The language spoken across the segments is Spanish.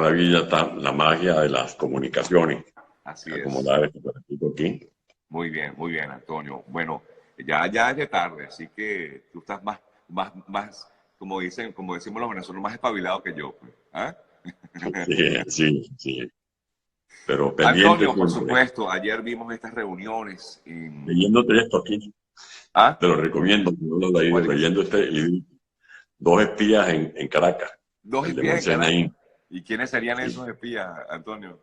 maravilla está la magia de las comunicaciones, Así es. acomodar este ratito aquí. Muy bien, Antonio. Bueno, ya es de tarde, así que tú estás más, como decimos los venezolanos, más espabilado que yo, pues. ¿Ah? Sí, sí, sí. Pero pendiente Antonio, por siempre. supuesto, ayer vimos estas reuniones en... Leyéndote esto aquí, ¿Ah? te lo recomiendo, no lo he leído, ¿Cuáles? leyendo este libro, Dos espías en Caracas, Dos el de espías en Moisés Caracas. Naín. ¿Y quiénes serían Sí. esos espías, Antonio?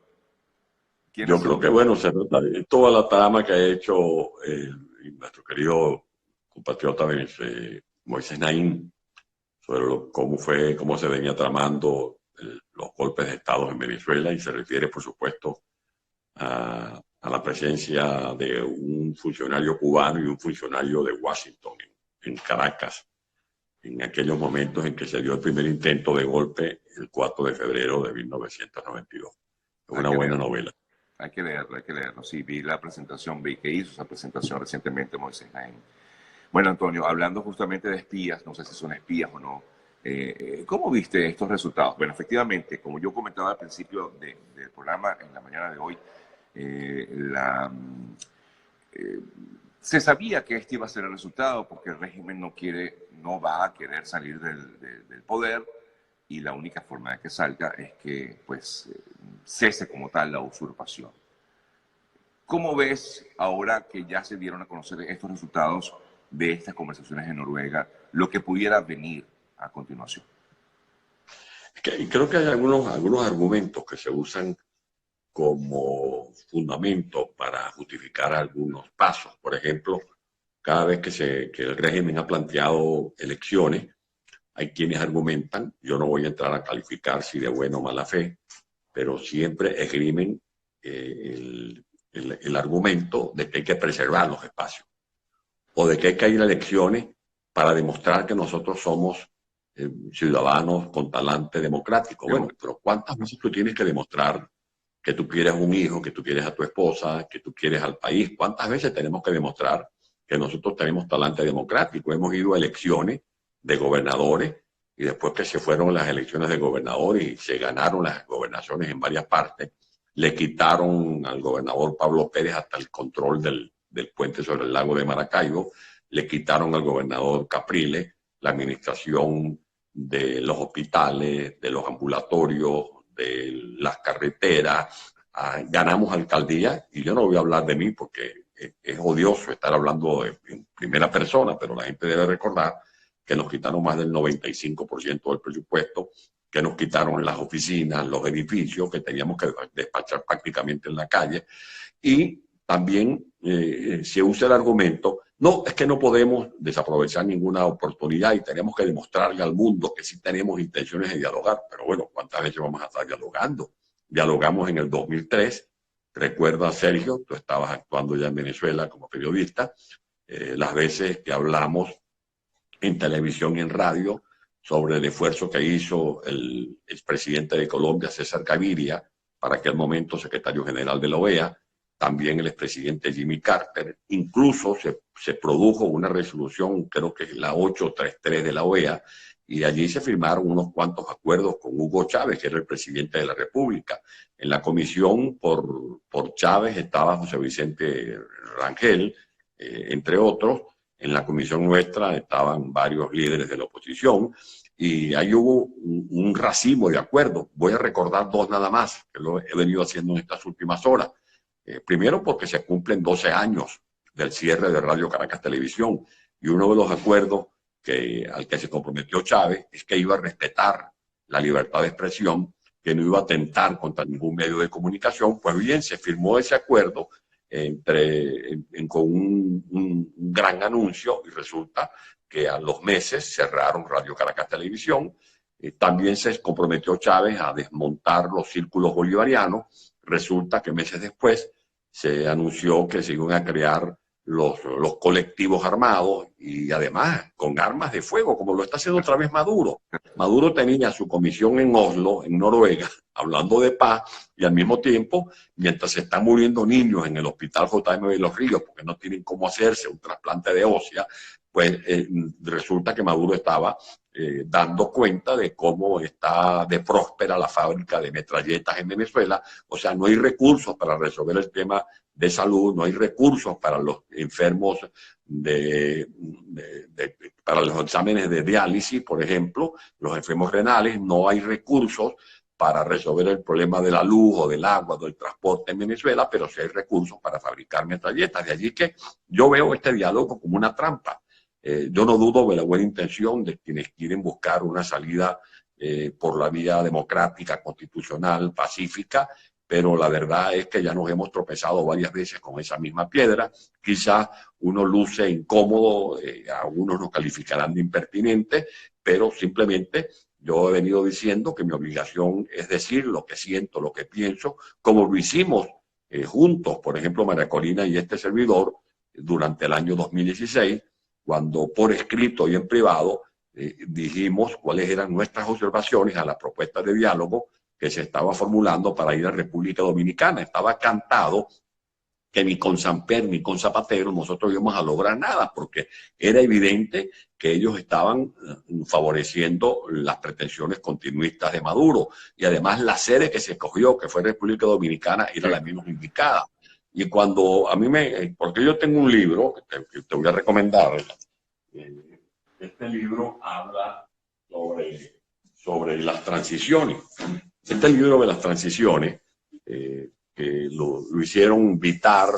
¿Quiénes Yo creo son? que, bueno, se trata de toda la trama que ha hecho nuestro querido compatriota Moisés Naín sobre cómo se venía tramando los golpes de Estado en Venezuela, y se refiere, por supuesto, a la presencia de un funcionario cubano y un funcionario de Washington en Caracas, en aquellos momentos en que se dio el primer intento de golpe el 4 de febrero de 1992. Es Hay una que buena leerlo. novela. Hay que leerlo, hay que leerlo. Sí, vi la presentación, vi que hizo esa presentación recientemente Moisés Naim. Bueno, Antonio, hablando justamente de espías, no sé si son espías o no, ¿cómo viste estos resultados? Bueno, efectivamente, como yo comentaba al principio del programa en la mañana de hoy, eh, la, eh, se sabía que este iba a ser el resultado porque el régimen no va a querer salir del poder, y la única forma de que salga es que pues cese como tal la usurpación. ¿Cómo ves ahora que ya se dieron a conocer estos resultados de estas conversaciones en Noruega, lo que pudiera venir a continuación? Y creo que hay algunos argumentos que se usan como fundamento para justificar algunos pasos. Por ejemplo, cada vez que el régimen ha planteado elecciones, hay quienes argumentan, yo no voy a entrar a calificar si de buena o mala fe, pero siempre esgrimen el argumento de que hay que preservar los espacios o de que hay que ir a elecciones para demostrar que nosotros somos ciudadanos con talante democrático. Bueno, pero ¿cuántas veces tú tienes que demostrar que tú quieres un hijo, que tú quieres a tu esposa, que tú quieres al país? ¿Cuántas veces tenemos que demostrar que nosotros tenemos talante democrático? Hemos ido a elecciones de gobernadores, y después que se fueron las elecciones de gobernadores y se ganaron las gobernaciones en varias partes, le quitaron al gobernador Pablo Pérez hasta el control del puente sobre el lago de Maracaibo, le quitaron al gobernador Capriles la administración de los hospitales, de los ambulatorios, de las carreteras. Ganamos alcaldía, y yo no voy a hablar de mí porque es odioso estar hablando en primera persona, pero la gente debe recordar que nos quitaron más del 95% del presupuesto, que nos quitaron las oficinas, los edificios, que teníamos que despachar prácticamente en la calle. Y también se usa el argumento, no, es que no podemos desaprovechar ninguna oportunidad y tenemos que demostrarle al mundo que sí tenemos intenciones de dialogar. Pero bueno, ¿cuántas veces vamos a estar dialogando? Dialogamos en el 2003. Recuerda, Sergio, tú estabas actuando ya en Venezuela como periodista, las veces que hablamos en televisión y en radio sobre el esfuerzo que hizo el expresidente de Colombia, César Gaviria, para aquel momento secretario general de la OEA, también el expresidente Jimmy Carter. Incluso se produjo una resolución, creo que es la 833 de la OEA, y allí se firmaron unos cuantos acuerdos con Hugo Chávez, que era el presidente de la República. En la comisión por Chávez estaba José Vicente Rangel, entre otros. En la comisión nuestra estaban varios líderes de la oposición, y ahí hubo un racimo de acuerdos. Voy a recordar dos nada más, que lo he venido haciendo en estas últimas horas. Primero, porque se cumplen 12 años del cierre de Radio Caracas Televisión, y uno de los acuerdos al que se comprometió Chávez es que iba a respetar la libertad de expresión, que no iba a atentar contra ningún medio de comunicación. Pues bien, se firmó ese acuerdo con un gran anuncio, y resulta que a los meses cerraron Radio Caracas Televisión. También se comprometió Chávez a desmontar los círculos bolivarianos. Resulta que meses después se anunció que se iban a crear los colectivos armados, y además con armas de fuego, como lo está haciendo otra vez Maduro. Maduro tenía su comisión en Oslo, en Noruega, hablando de paz, y al mismo tiempo, mientras se están muriendo niños en el hospital JM de los Ríos porque no tienen cómo hacerse un trasplante de ósea, pues resulta que Maduro estaba dando cuenta de cómo está de próspera la fábrica de metralletas en Venezuela. O sea, no hay recursos para resolver el tema de salud, no hay recursos para los enfermos para los exámenes de diálisis, por ejemplo, los enfermos renales, no hay recursos para resolver el problema de la luz o del agua, del transporte en Venezuela, pero sí hay recursos para fabricar metralletas. De allí que yo veo este diálogo como una trampa. Yo no dudo de la buena intención de quienes quieren buscar una salida por la vía democrática, constitucional, pacífica, pero la verdad es que ya nos hemos tropezado varias veces con esa misma piedra. Quizás uno luce incómodo, algunos nos calificarán de impertinente, pero simplemente yo he venido diciendo que mi obligación es decir lo que siento, lo que pienso, como lo hicimos juntos, por ejemplo, María Corina y este servidor, durante el año 2016, cuando por escrito y en privado dijimos cuáles eran nuestras observaciones a la propuesta de diálogo que se estaba formulando para ir a República Dominicana. Estaba cantado que ni con Samper ni con Zapatero nosotros íbamos a lograr nada, porque era evidente que ellos estaban favoreciendo las pretensiones continuistas de Maduro, y además la sede que se escogió, que fue República Dominicana, era la menos indicada. Y cuando a mí porque yo tengo un libro que te voy a recomendar, este libro habla sobre las transiciones. Este libro de las transiciones, que lo hicieron Vitar,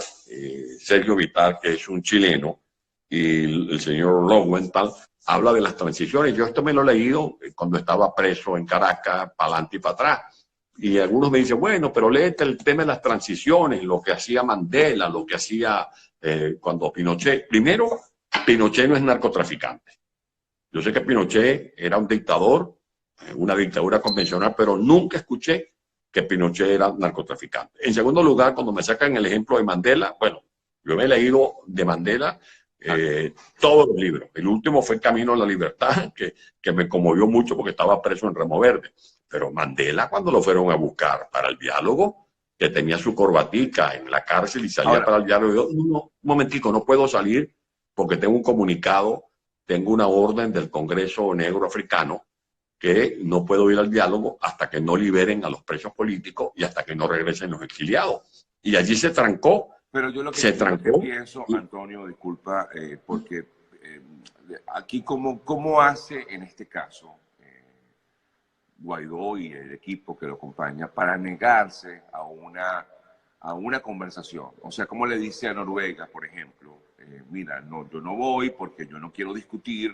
Sergio Vitar, que es un chileno, y el señor Lowenthal, habla de las transiciones. Yo esto me lo he leído cuando estaba preso en Caracas, para adelante y para atrás. Y algunos me dicen, bueno, pero léete el tema de las transiciones, lo que hacía Mandela, lo que hacía cuando Pinochet. Primero, Pinochet no es narcotraficante. Yo sé que Pinochet era un dictador, una dictadura convencional, pero nunca escuché que Pinochet era narcotraficante. En segundo lugar, cuando me sacan el ejemplo de Mandela, bueno, yo me he leído de Mandela todos los libros. El último fue Camino a la Libertad, que me conmovió mucho porque estaba preso en Remo Verde. Pero Mandela, cuando lo fueron a buscar para el diálogo, que tenía su corbatica en la cárcel y salía para el diálogo, yo, no, un momentico, no puedo salir porque tengo un comunicado, tengo una orden del Congreso Negro Africano que no puedo ir al diálogo hasta que no liberen a los presos políticos y hasta que no regresen los exiliados. Y allí se trancó. Pero yo lo que pienso, Antonio, disculpa, porque aquí ¿cómo hace en este caso Guaidó y el equipo que lo acompaña para negarse a una conversación? O sea, ¿cómo le dice a Noruega, por ejemplo, mira, no, yo no voy porque yo no quiero discutir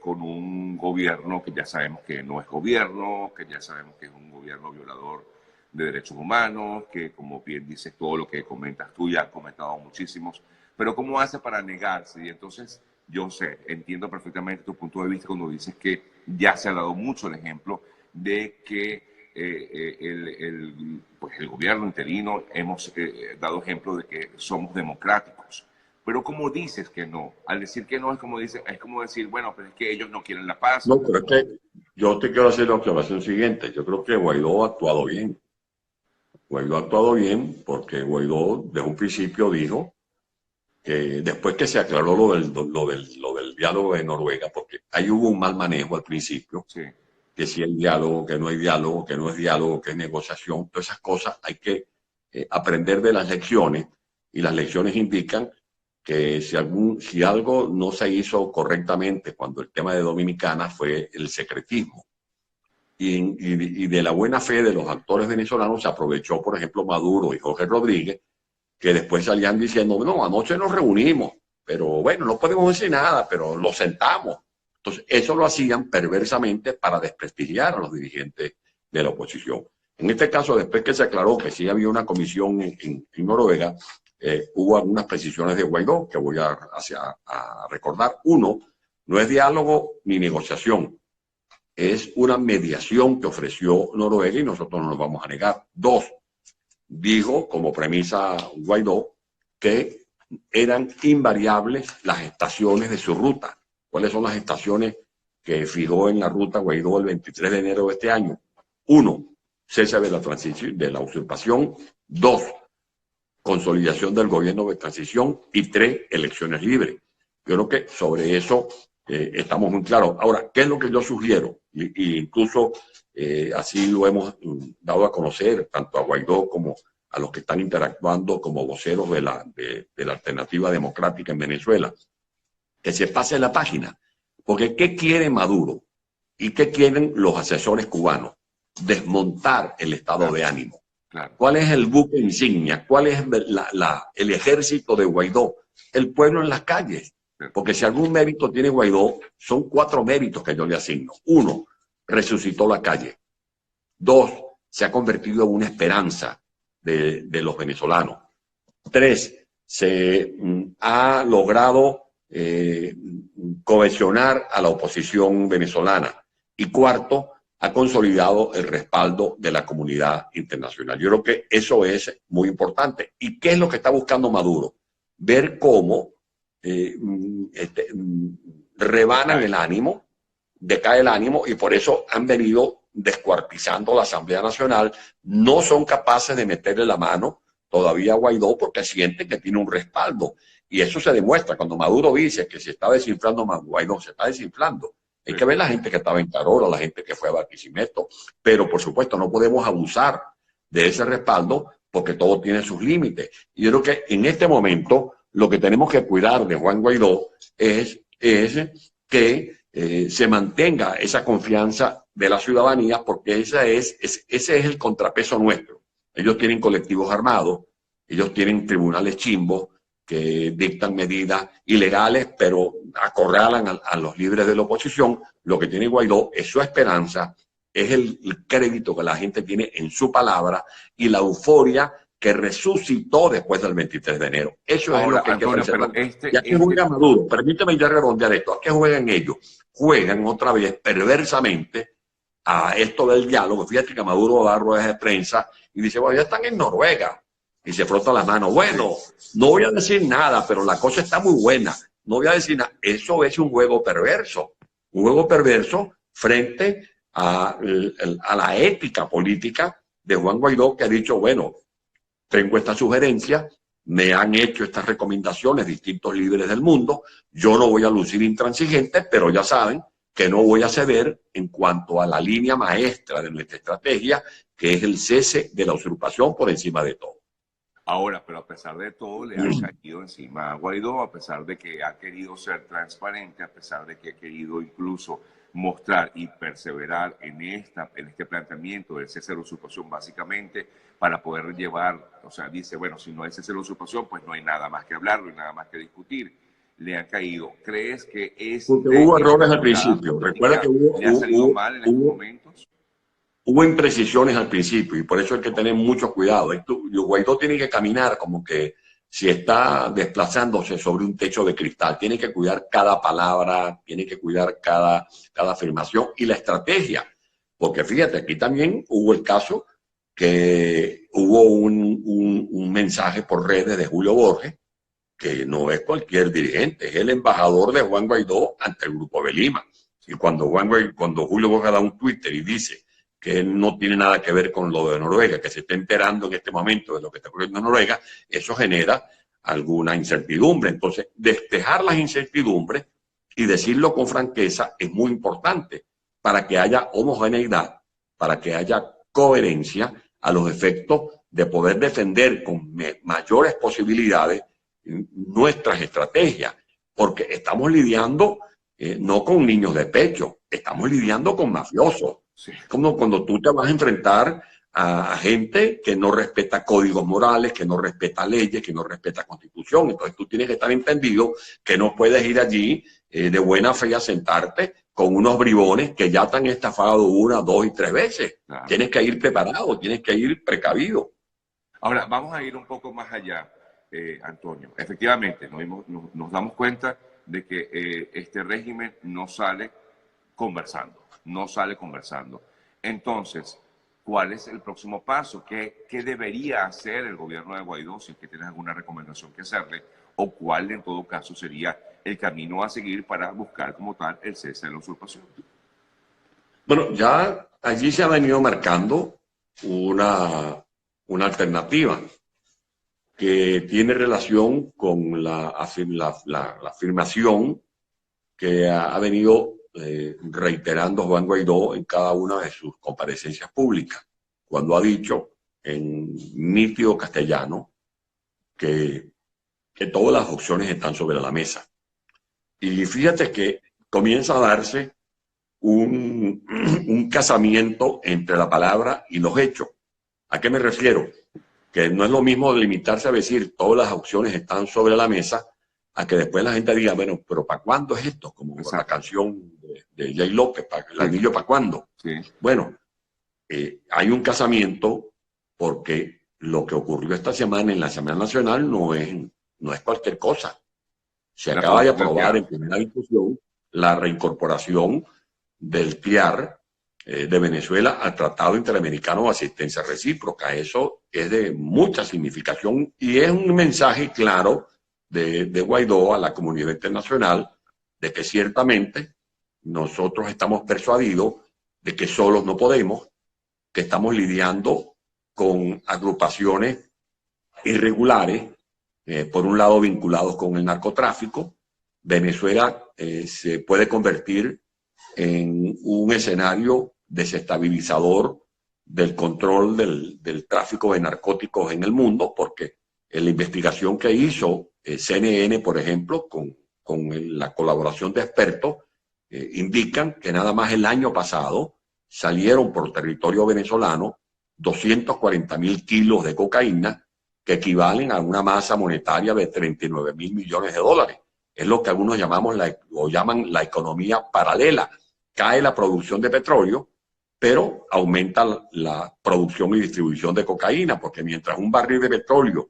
con un gobierno que ya sabemos que no es gobierno, que ya sabemos que es un gobierno violador de derechos humanos, que como bien dices, todo lo que comentas tú, ya has comentado muchísimos, pero ¿cómo hace para negarse? Y entonces yo entiendo perfectamente tu punto de vista cuando dices que ya se ha dado mucho el ejemplo de que pues el gobierno interino hemos dado ejemplo de que somos democráticos. Pero ¿cómo dices que no? Al decir que no es como decir, bueno, pero es que ellos no quieren la paz. No, pero es que yo te quiero hacer la observación siguiente. Yo creo que Guaidó ha actuado bien. Guaidó ha actuado bien porque Guaidó desde un principio dijo que después que se aclaró lo del diálogo de Noruega, porque ahí hubo un mal manejo al principio, sí, que si hay diálogo, que no hay diálogo, que no es diálogo, que es negociación, todas esas cosas hay que aprender de las lecciones, y las lecciones indican que si algo no se hizo correctamente cuando el tema de Dominicana fue el secretismo. Y de la buena fe de los actores venezolanos se aprovechó, por ejemplo, Maduro y Jorge Rodríguez, que después salían diciendo, no, anoche nos reunimos, pero bueno, no podemos decir nada, pero lo sentamos. Entonces, eso lo hacían perversamente para desprestigiar a los dirigentes de la oposición. En este caso, después que se aclaró que sí había una comisión en Noruega, hubo algunas precisiones de Guaidó que voy a recordar. Uno, no es diálogo ni negociación, es una mediación que ofreció Noruega y nosotros no nos vamos a negar. Dos, dijo como premisa Guaidó que eran invariables las estaciones de su ruta. ¿Cuáles son las estaciones que fijó en la ruta Guaidó el 23 de enero de este año? Uno, cese de la transición, de la usurpación. Dos, consolidación del gobierno de transición. Y tres, elecciones libres. Yo creo que sobre eso estamos muy claros. Ahora, ¿qué es lo que yo sugiero? Y incluso así lo hemos dado a conocer tanto a Guaidó como a los que están interactuando como voceros de la alternativa democrática en Venezuela, que se pase la página. Porque ¿qué quiere Maduro? ¿Y qué quieren los asesores cubanos? Desmontar el estado de ánimo. Claro. ¿Cuál es el buque insignia? ¿Cuál es el ejército de Guaidó? El pueblo en las calles. Porque si algún mérito tiene Guaidó, son 4 méritos que yo le asigno. 1, resucitó la calle. 2, se ha convertido en una esperanza de los venezolanos. 3, se ha logrado cohesionar a la oposición venezolana. Y 4, ha consolidado el respaldo de la comunidad internacional. Yo creo que eso es muy importante. ¿Y qué es lo que está buscando Maduro? Ver cómo rebanan el ánimo, decae el ánimo, y por eso han venido descuartizando la Asamblea Nacional. No son capaces de meterle la mano todavía a Guaidó porque sienten que tiene un respaldo. Y eso se demuestra cuando Maduro dice que se está desinflando más, Guaidó se está desinflando. Hay que ver la gente que estaba en Carora, la gente que fue a Barquisimeto, pero por supuesto no podemos abusar de ese respaldo porque todo tiene sus límites. Y yo creo que en este momento lo que tenemos que cuidar de Juan Guaidó es que se mantenga esa confianza de la ciudadanía, porque ese es el contrapeso nuestro. Ellos tienen colectivos armados, ellos tienen tribunales chimbos que dictan medidas ilegales, pero acorralan a los líderes de la oposición. Lo que tiene Guaidó es su esperanza, es el crédito que la gente tiene en su palabra y la euforia que resucitó después del 23 de enero. Eso es lo que hay que preservar. ¿Y a qué juega Maduro? Permíteme ya redondear esto. ¿A qué juegan ellos? Juegan otra vez perversamente a esto del diálogo. Fíjate que Maduro da ruedas de prensa y dice, bueno, ya están en Noruega. Y se frota las manos. Bueno, no voy a decir nada, pero la cosa está muy buena. No voy a decir nada. Eso es un juego perverso. Un juego perverso frente a la ética política de Juan Guaidó, que ha dicho, bueno, tengo esta sugerencia, me han hecho estas recomendaciones distintos líderes del mundo, yo no voy a lucir intransigente, pero ya saben que no voy a ceder en cuanto a la línea maestra de nuestra estrategia, que es el cese de la usurpación por encima de todo. Ahora, pero a pesar de todo, le han caído encima a Guaidó, a pesar de que ha querido ser transparente, a pesar de que ha querido incluso mostrar y perseverar en este planteamiento del cese de la usurpación, básicamente para poder llevar, o sea, dice, bueno, si no hay cese de la usurpación, pues no hay nada más que hablar, no hay nada más que discutir. Le han caído. ¿Crees que porque hubo errores al principio? Recuerda que le ha salido mal en estos momentos. Hubo imprecisiones al principio y por eso hay que tener mucho cuidado. Guaidó tiene que caminar como que si está desplazándose sobre un techo de cristal. Tiene que cuidar cada palabra, tiene que cuidar cada afirmación y la estrategia. Porque fíjate, aquí también hubo el caso que hubo un mensaje por redes de Julio Borges, que no es cualquier dirigente, es el embajador de Juan Guaidó ante el Grupo de Lima. Y cuando Julio Borges da un Twitter y dice que no tiene nada que ver con lo de Noruega, que se está enterando en este momento de lo que está ocurriendo en Noruega, eso genera alguna incertidumbre. Entonces, despejar las incertidumbres y decirlo con franqueza es muy importante para que haya homogeneidad, para que haya coherencia a los efectos de poder defender con mayores posibilidades nuestras estrategias, porque estamos lidiando no con niños de pecho, estamos lidiando con mafiosos. Sí. Como cuando tú te vas a enfrentar a gente que no respeta códigos morales, que no respeta leyes, que no respeta constitución. Entonces tú tienes que estar entendido que no puedes ir allí de buena fe a sentarte con unos bribones que ya te han estafado 1, 2 y 3 veces. Claro. Tienes que ir preparado, tienes que ir precavido. Ahora, vamos a ir un poco más allá, Antonio. Efectivamente, nos damos cuenta de que este régimen no sale conversando. Entonces, ¿cuál es el próximo paso? ¿Qué debería hacer el gobierno de Guaidó, si es que tienes alguna recomendación que hacerle? ¿O cuál, en todo caso, sería el camino a seguir para buscar como tal el cese de la usurpación? Bueno, ya allí se ha venido marcando una alternativa que tiene relación con la afirmación que ha venido reiterando Juan Guaidó en cada una de sus comparecencias públicas, cuando ha dicho en nítido castellano que todas las opciones están sobre la mesa. Y fíjate que comienza a darse un casamiento entre la palabra y los hechos. ¿A qué me refiero? Que no es lo mismo limitarse a decir todas las opciones están sobre la mesa, a que después la gente diga, bueno, pero ¿para cuándo es esto? Como la canción de Jay López, ¿el anillo para cuándo? Sí. Bueno, hay un casamiento porque lo que ocurrió esta semana en la Asamblea Nacional no es cualquier cosa. Se acaba de aprobar en primera discusión la reincorporación del TIAR de Venezuela al Tratado Interamericano de Asistencia Recíproca. Eso es de mucha significación y es un mensaje claro de Guaidó a la comunidad internacional de que ciertamente nosotros estamos persuadidos de que solos no podemos, que estamos lidiando con agrupaciones irregulares, por un lado vinculados con el narcotráfico. Venezuela se puede convertir en un escenario desestabilizador del control del tráfico de narcóticos en el mundo, porque en la investigación que hizo CNN, por ejemplo, con la colaboración de expertos, indican que nada más el año pasado salieron por territorio venezolano 240.000 kilos de cocaína, que equivalen a una masa monetaria de 39.000 millones de dólares. Es lo que algunos llaman la economía paralela. Cae la producción de petróleo, pero aumenta la producción y distribución de cocaína, porque mientras un barril de petróleo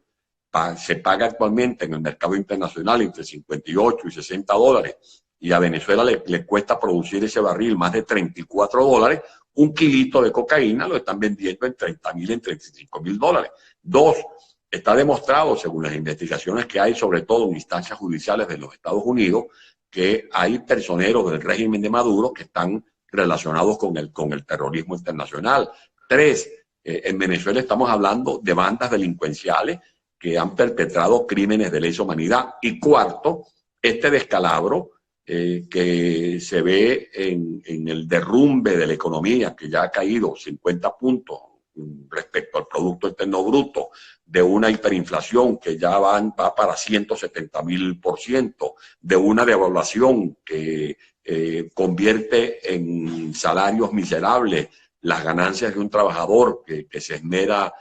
se paga actualmente en el mercado internacional entre 58 y 60 dólares, y a Venezuela le cuesta producir ese barril más de 34 dólares, un kilito de cocaína lo están vendiendo en 30.000, en 35.000 dólares. Dos, está demostrado, según las investigaciones que hay, sobre todo en instancias judiciales de los Estados Unidos, que hay personeros del régimen de Maduro que están relacionados con el terrorismo internacional. Tres, en Venezuela estamos hablando de bandas delincuenciales que han perpetrado crímenes de lesa humanidad. Y cuarto, este descalabro que se ve en el derrumbe de la economía, que ya ha caído 50 puntos respecto al Producto Interno Bruto, de una hiperinflación que ya va para 170.000%, de una devaluación que convierte en salarios miserables las ganancias de un trabajador que se esmera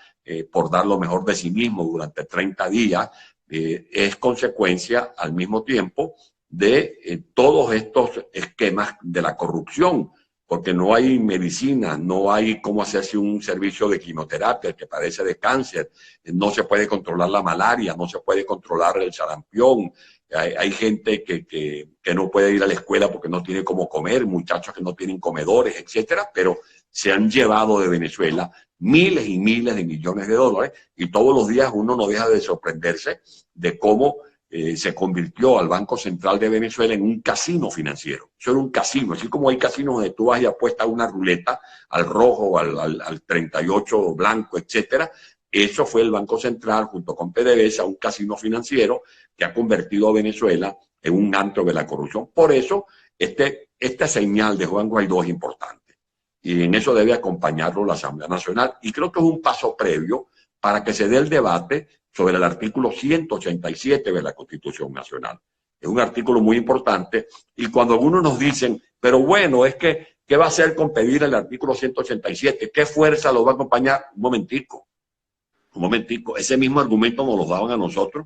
por dar lo mejor de sí mismo durante 30 días, es consecuencia al mismo tiempo de todos estos esquemas de la corrupción, porque no hay medicina, no hay cómo hacerse un servicio de quimioterapia, el que padece de cáncer, no se puede controlar la malaria, no se puede controlar el sarampión, hay gente que no puede ir a la escuela porque no tiene cómo comer, muchachos que no tienen comedores, etcétera, pero se han llevado de Venezuela miles y miles de millones de dólares, y todos los días uno no deja de sorprenderse de cómo se convirtió al Banco Central de Venezuela en un casino financiero. Eso era un casino, así como hay casinos donde tú vas y apuestas una ruleta al rojo, al 38 blanco, etcétera. Eso fue el Banco Central junto con PDVSA, un casino financiero que ha convertido a Venezuela en un antro de la corrupción. Por eso, esta señal de Juan Guaidó es importante. Y en eso debe acompañarlo la Asamblea Nacional. Y creo que es un paso previo para que se dé el debate sobre el artículo 187 de la Constitución Nacional. Es un artículo muy importante. Y cuando algunos nos dicen, pero bueno, es que, ¿qué va a hacer con pedir el artículo 187? ¿Qué fuerza lo va a acompañar? Un momentico. Ese mismo argumento nos lo daban a nosotros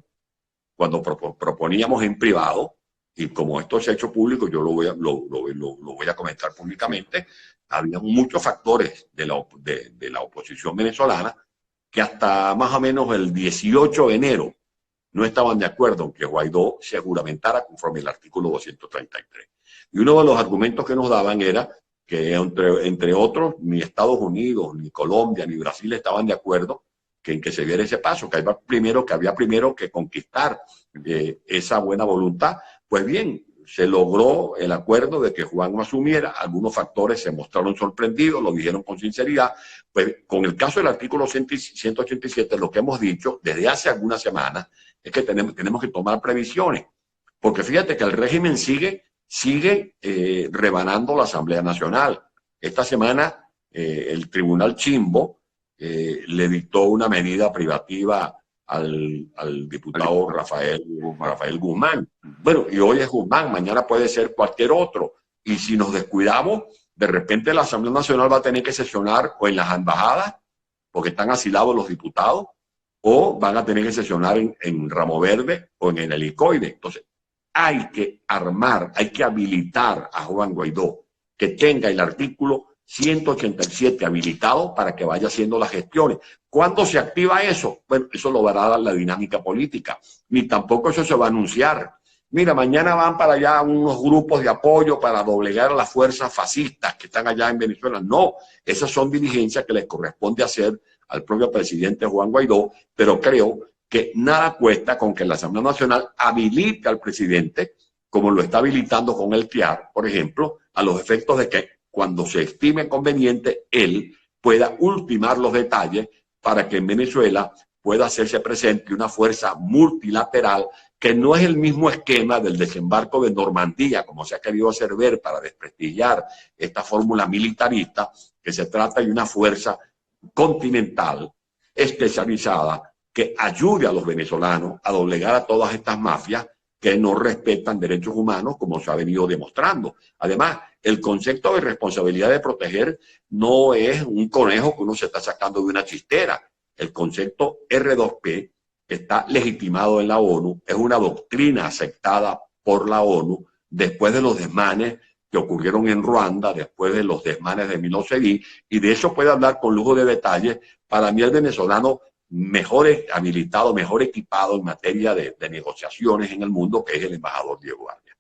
cuando proponíamos en privado, y como esto es hecho público, yo lo voy a comentar públicamente. Había muchos factores de la oposición venezolana que hasta más o menos el 18 de enero no estaban de acuerdo en que Guaidó se juramentara conforme el artículo 233. Y uno de los argumentos que nos daban era que, entre otros, ni Estados Unidos, ni Colombia, ni Brasil estaban de acuerdo en que se diera ese paso, que había primero que conquistar esa buena voluntad. Pues bien, se logró el acuerdo de que Juan no asumiera. Algunos factores se mostraron sorprendidos, lo dijeron con sinceridad. Pues con el caso del artículo 187, lo que hemos dicho desde hace algunas semanas es que tenemos que tomar previsiones. Porque fíjate que el régimen sigue sigue rebanando la Asamblea Nacional. Esta semana el Tribunal Chimbo le dictó una medida privativa al diputado Rafael Guzmán. Bueno, y hoy es Guzmán, mañana puede ser cualquier otro. Y si nos descuidamos, de repente la Asamblea Nacional va a tener que sesionar o en las embajadas, porque están asilados los diputados, o van a tener que sesionar en Ramo Verde o en el helicoide. Entonces, hay que armar, hay que habilitar a Juan Guaidó, que tenga el artículo 187 habilitado para que vaya haciendo las gestiones. ¿Cuándo se activa eso? Bueno, eso lo va a dar la dinámica política, ni tampoco eso se va a anunciar. Mira, mañana van para allá unos grupos de apoyo para doblegar a las fuerzas fascistas que están allá en Venezuela. No, esas son diligencias que les corresponde hacer al propio presidente Juan Guaidó, pero creo que nada cuesta con que la Asamblea Nacional habilite al presidente, como lo está habilitando con el TIAR, por ejemplo, a los efectos de que cuando se estime conveniente, él pueda ultimar los detalles para que en Venezuela pueda hacerse presente una fuerza multilateral que no es el mismo esquema del desembarco de Normandía, como se ha querido hacer ver para desprestigiar esta fórmula militarista, que se trata de una fuerza continental especializada que ayude a los venezolanos a doblegar a todas estas mafias que no respetan derechos humanos, como se ha venido demostrando. Además, el concepto de responsabilidad de proteger no es un conejo que uno se está sacando de una chistera. El concepto R2P, que está legitimado en la ONU, es una doctrina aceptada por la ONU después de los desmanes que ocurrieron en Ruanda, después de los desmanes de Milosevic, y de eso puede hablar con lujo de detalles. Para mí el venezolano mejor habilitado, mejor equipado en materia de negociaciones en el mundo, que es el embajador Diego Guardia.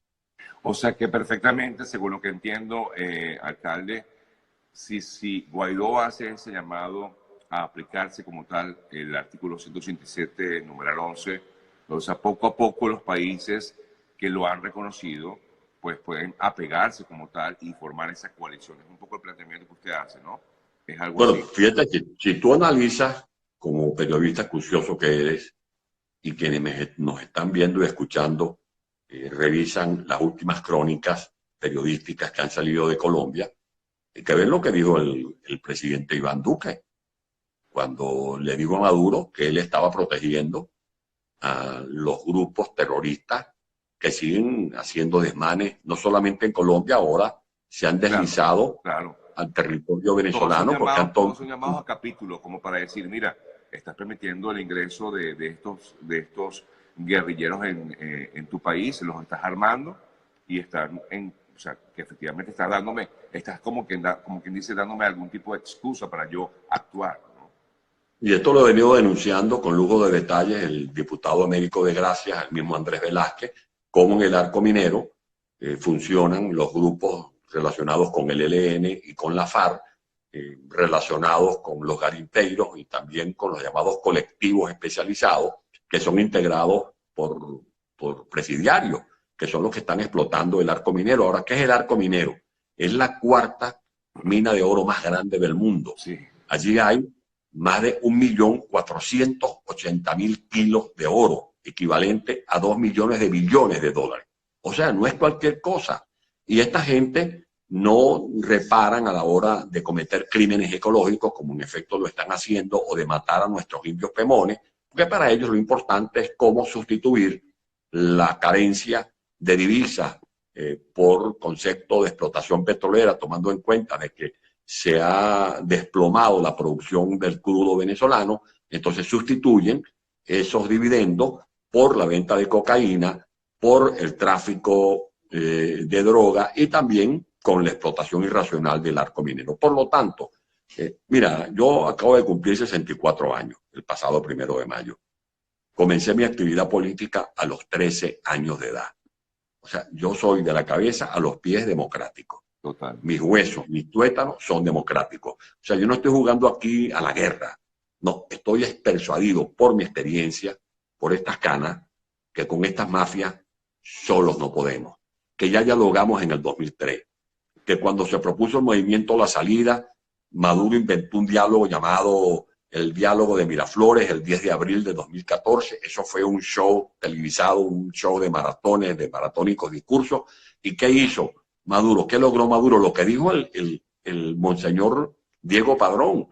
O sea que perfectamente, según lo que entiendo, alcalde, si Guaidó hace ese llamado a aplicarse como tal el artículo 187, numeral 11, o sea, poco a poco los países que lo han reconocido, pues pueden apegarse como tal y formar esa coalición. Es un poco el planteamiento que usted hace, ¿no? Es algo Bueno, así. fíjate que si tú analizas, como periodista acucioso que eres, y quienes nos están viendo y escuchando, revisan las últimas crónicas periodísticas que han salido de Colombia, hay que ver lo que dijo el presidente Iván Duque, cuando le dijo a Maduro que él estaba protegiendo a los grupos terroristas que siguen haciendo desmanes, no solamente en Colombia, ahora se han deslizado al territorio venezolano. Todos son llamados a capítulo, como para decir, mira, estás permitiendo el ingreso de estos guerrilleros en tu país, los estás armando y están o sea, que efectivamente estás como quien dice, dándome algún tipo de excusa para yo actuar, ¿no? Y esto lo he venido denunciando con lujo de detalles el diputado Américo de Gracias, el mismo Andrés Velázquez, cómo en el arco minero funcionan los grupos relacionados con el ELN y con la FARC, relacionados con los garimpeiros y también con los llamados colectivos especializados, que son integrados por presidiarios, que son los que están explotando el arco minero. Ahora, ¿qué es el arco minero? Es la cuarta mina de oro más grande del mundo. Sí. Allí hay más de 1.480.000 kilos de oro, equivalente a 2 millones de billones de dólares. O sea, no es cualquier cosa. Y esta gente no reparan a la hora de cometer crímenes ecológicos, como en efecto lo están haciendo, o de matar a nuestros indios pemones, porque para ellos lo importante es cómo sustituir la carencia de divisas por concepto de explotación petrolera, tomando en cuenta de que se ha desplomado la producción del crudo venezolano. Entonces sustituyen esos dividendos por la venta de cocaína, por el tráfico de droga y también con la explotación irracional del arco minero. Por lo tanto, mira, yo acabo de cumplir 64 años, el pasado 1 de mayo. Comencé mi actividad política a los 13 años de edad. O sea, yo soy de la cabeza a los pies democrático. Total. Mis huesos, mis tuétanos son democráticos. O sea, yo no estoy jugando aquí a la guerra. No, estoy persuadido por mi experiencia, por estas canas, que con estas mafias solos no podemos. Que ya dialogamos en el 2003. Que cuando se propuso el movimiento La Salida, Maduro inventó un diálogo llamado el diálogo de Miraflores el 10 de abril de 2014. Eso fue un show televisado, un show de maratones, de maratónicos discursos, ¿Y qué hizo Maduro? ¿Qué logró Maduro? Lo que dijo el monseñor Diego Padrón.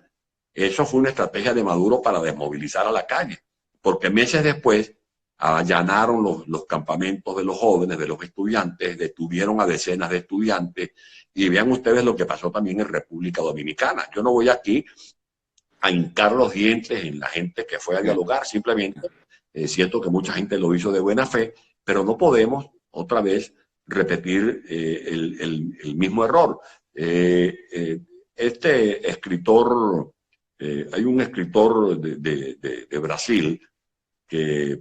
Eso fue una estrategia de Maduro para desmovilizar a la calle, porque meses después allanaron los campamentos de los jóvenes, de los estudiantes, detuvieron a decenas de estudiantes, y vean ustedes lo que pasó también en República Dominicana. Yo no voy aquí a hincar los dientes en la gente que fue a dialogar, simplemente siento que mucha gente lo hizo de buena fe, pero no podemos otra vez repetir el mismo error. Este escritor, hay un escritor de Brasil,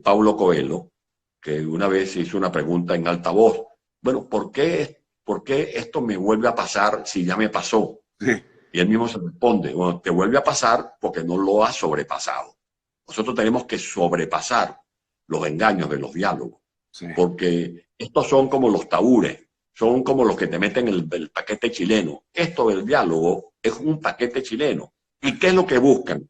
Paulo Coelho, que una vez hizo una pregunta en alta voz. Bueno, ¿por qué esto me vuelve a pasar si ya me pasó? Sí. Y él mismo se responde, bueno, te vuelve a pasar porque no lo has sobrepasado. Nosotros tenemos que sobrepasar los engaños de los diálogos, Sí. porque estos son como los tabúres, son como los que te meten el paquete chileno. Esto del diálogo es un paquete chileno. ¿Y qué es lo que buscan?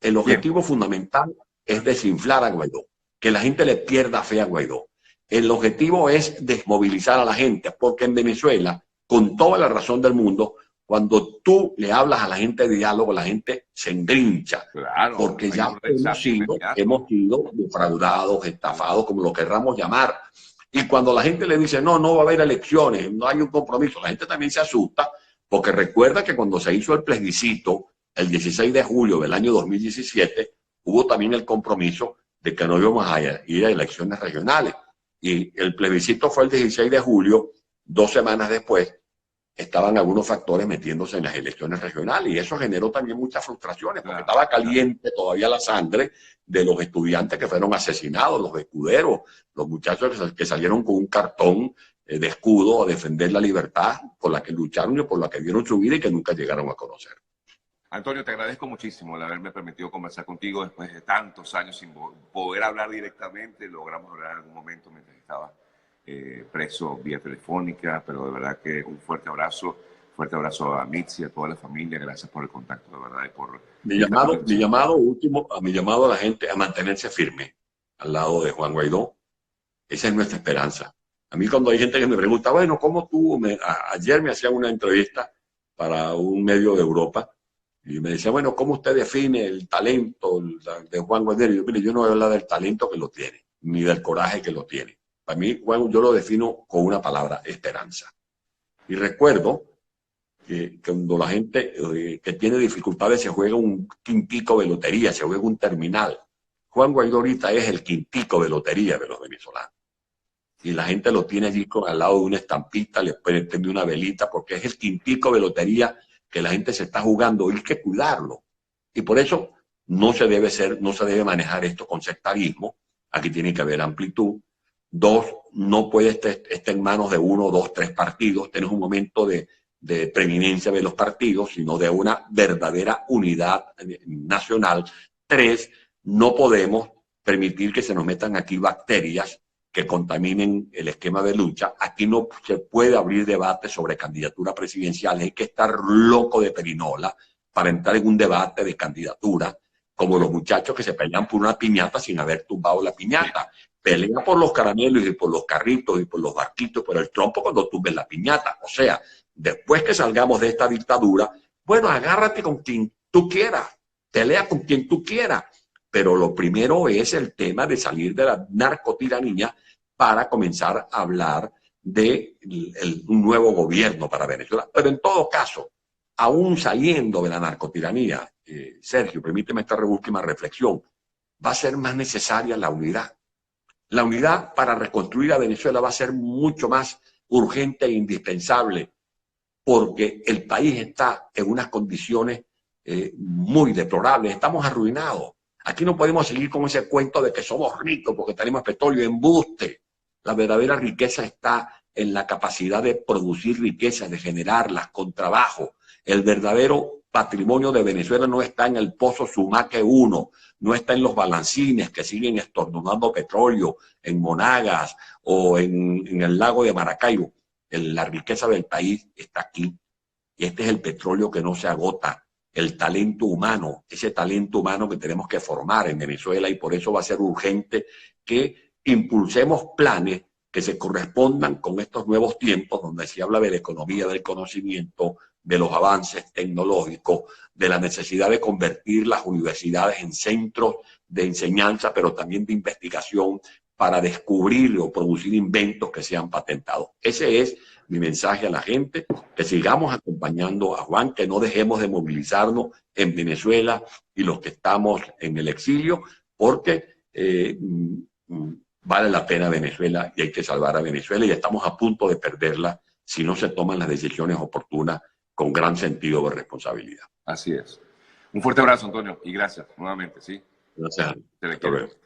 El objetivo fundamental es desinflar a Guaidó, que la gente le pierda fe a Guaidó. El objetivo es desmovilizar a la gente, porque en Venezuela, con toda la razón del mundo, cuando tú le hablas a la gente de diálogo, la gente se engrincha, Claro, porque ya inmediato. hemos sido defraudados, estafados, como lo querramos llamar. Y cuando la gente le dice, no, no va a haber elecciones, no hay un compromiso, la gente también se asusta, porque recuerda que cuando se hizo el plebiscito, el 16 de julio del año 2017, hubo también el compromiso de que no íbamos a ir a elecciones regionales. Y el plebiscito fue el 16 de julio, 2 semanas después, estaban algunos factores metiéndose en las elecciones regionales y eso generó también muchas frustraciones porque estaba caliente todavía la sangre de los estudiantes que fueron asesinados, los escuderos, los muchachos que salieron con un cartón de escudo a defender la libertad por la que lucharon y por la que dieron su vida y que nunca llegaron a conocer. Antonio, te agradezco muchísimo el haberme permitido conversar contigo después de tantos años sin poder hablar directamente. Logramos hablar en algún momento mientras estaba preso vía telefónica, pero de verdad que un fuerte abrazo a Mitzi, a toda la familia, gracias por el contacto, de verdad, y por mi llamado a la gente a mantenerse firme al lado de Juan Guaidó. Esa es nuestra esperanza. A mí cuando hay gente que me pregunta, bueno, ¿cómo tú? Ayer me hacían una entrevista para un medio de Europa y me decía, bueno, ¿cómo usted define el talento de Juan Guaidó? Y yo, mire, yo no voy a hablar del talento que lo tiene, ni del coraje que lo tiene. Para mí, Juan, yo lo defino con una palabra, esperanza. Y recuerdo que cuando la gente que tiene dificultades se juega un quintico de lotería, se juega un terminal. Juan Guaidó ahorita es el quintico de lotería de los venezolanos. Y la gente lo tiene allí al lado de una estampita, le puede tener una velita, porque es el quintico de lotería que la gente se está jugando y hay que cuidarlo. Y por eso no se debe manejar esto con sectarismo. Aquí tiene que haber amplitud. 2, no puede estar en manos de 1, 2, 3 partidos. Tienes un momento de preeminencia de los partidos, sino de una verdadera unidad nacional. 3, no podemos permitir que se nos metan aquí bacterias que contaminen el esquema de lucha. Aquí no se puede abrir debate sobre candidatura presidencial. Hay que estar loco de perinola para entrar en un debate de candidatura, como los muchachos que se pelean por una piñata sin haber tumbado la piñata. Pelea por los caramelos y por los carritos y por los barquitos, por el trompo cuando tumbes la piñata. O sea, después que salgamos de esta dictadura, bueno, agárrate con quien tú quieras, pelea con quien tú quieras, pero lo primero es el tema de salir de la narcotiranía para comenzar a hablar de un nuevo gobierno para Venezuela. Pero en todo caso, aún saliendo de la narcotiranía, Sergio, permíteme esta última reflexión, va a ser más necesaria la unidad. La unidad para reconstruir a Venezuela va a ser mucho más urgente e indispensable porque el país está en unas condiciones muy deplorables. Estamos arruinados. Aquí no podemos seguir con ese cuento de que somos ricos porque tenemos petróleo. Embuste. La verdadera riqueza está en la capacidad de producir riqueza, de generarlas con trabajo. El verdadero patrimonio de Venezuela no está en el pozo Sumaque 1, no está en los balancines que siguen estornudando petróleo en Monagas o en el lago de Maracaibo. La riqueza del país está aquí. Y este es el petróleo que no se agota. El talento humano, ese talento humano que tenemos que formar en Venezuela y por eso va a ser urgente que impulsemos planes que se correspondan con estos nuevos tiempos donde se habla de la economía del conocimiento, de los avances tecnológicos, de la necesidad de convertir las universidades en centros de enseñanza, pero también de investigación para descubrir o producir inventos que sean patentados. Ese es mi mensaje a la gente, que sigamos acompañando a Juan, que no dejemos de movilizarnos en Venezuela y los que estamos en el exilio, porque vale la pena Venezuela y hay que salvar a Venezuela y estamos a punto de perderla si no se toman las decisiones oportunas con gran sentido de responsabilidad. Así es. Un fuerte abrazo, Antonio, y gracias nuevamente, ¿sí? Gracias. Se le quiere.